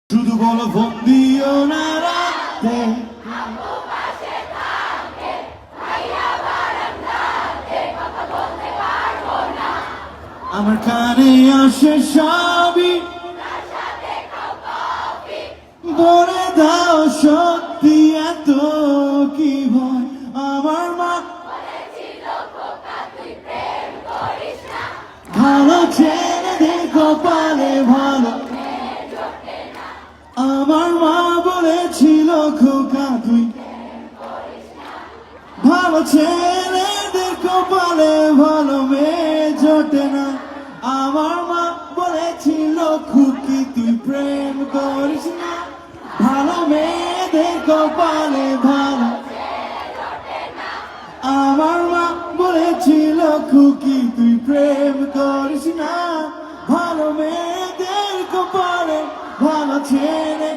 শুধু বলো ফোন দিও না রাতে, আমার কানে আসে সবই, বলে দাও সত্যি এত কি ভয়। আমার মা ভালো ছেলেদের কপালে ভালো, আমার মা বলেছিল খোকা তুই ভালো ছেলেদের কপালে ভালো মেয়ে জোটে না। আমার মা বলেছিল খুকি তুই প্রেম করিস না, ভালো মেয়েদের কপালে ভালো। আমার মা বলেছিল খুকি তুই প্রেম করিস না, ভালো মেয়েদের কপালে ভালো ছেলে।